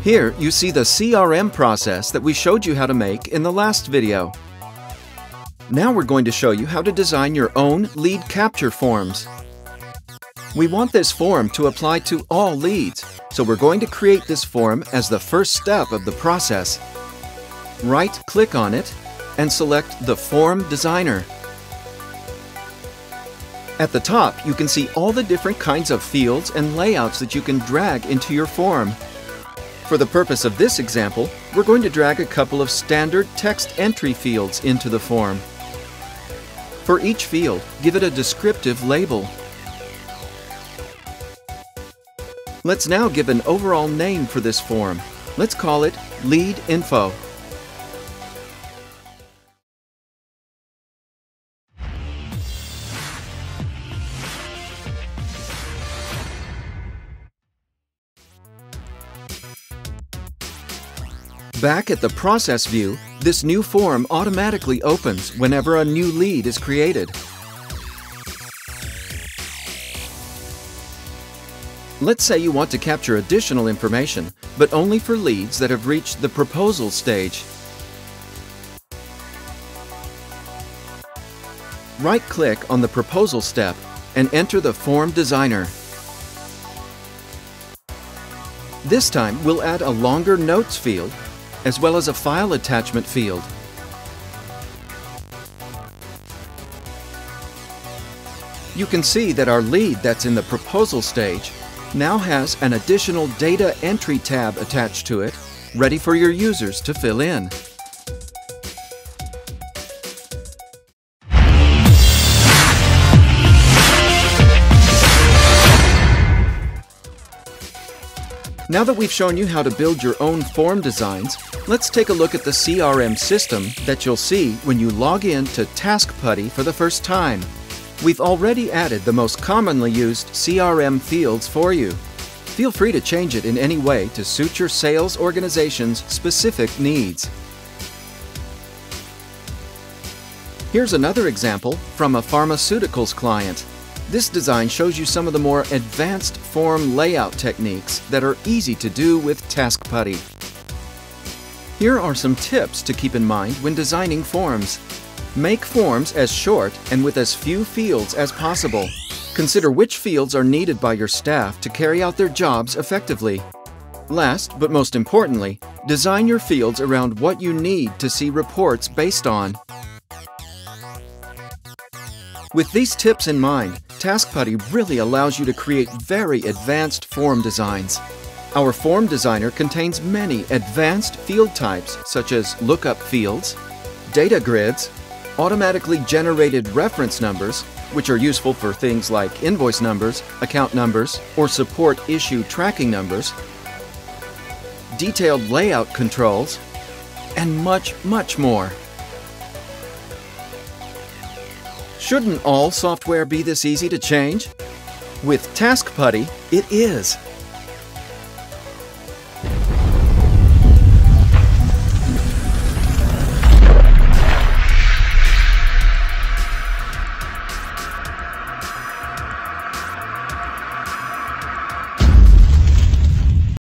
Here you see the CRM process that we showed you how to make in the last video. Now we're going to show you how to design your own lead capture forms. We want this form to apply to all leads, so we're going to create this form as the first step of the process. Right-click on it and select the Form Designer. At the top, you can see all the different kinds of fields and layouts that you can drag into your form. For the purpose of this example, we're going to drag a couple of standard text entry fields into the form. For each field, give it a descriptive label. Let's now give an overall name for this form. Let's call it Lead Info. Back at the Process view, this new form automatically opens whenever a new lead is created. Let's say you want to capture additional information, but only for leads that have reached the proposal stage. Right-click on the Proposal step and enter the Form Designer. This time, we'll add a longer Notes field, as well as a file attachment field. You can see that our lead that's in the proposal stage now has an additional data entry tab attached to it, ready for your users to fill in. Now that we've shown you how to build your own form designs, let's take a look at the CRM system that you'll see when you log in to TaskPutty for the first time. We've already added the most commonly used CRM fields for you. Feel free to change it in any way to suit your sales organization's specific needs. Here's another example from a pharmaceuticals client. This design shows you some of the more advanced form layout techniques that are easy to do with TaskPutty. Here are some tips to keep in mind when designing forms. Make forms as short and with as few fields as possible. Consider which fields are needed by your staff to carry out their jobs effectively. Last, but most importantly, design your fields around what you need to see reports based on. With these tips in mind, TaskPutty really allows you to create very advanced form designs. Our Form Designer contains many advanced field types such as lookup fields, data grids, automatically generated reference numbers, which are useful for things like invoice numbers, account numbers, or support issue tracking numbers, detailed layout controls, and much, much more. Shouldn't all software be this easy to change? With TaskPutty, it is.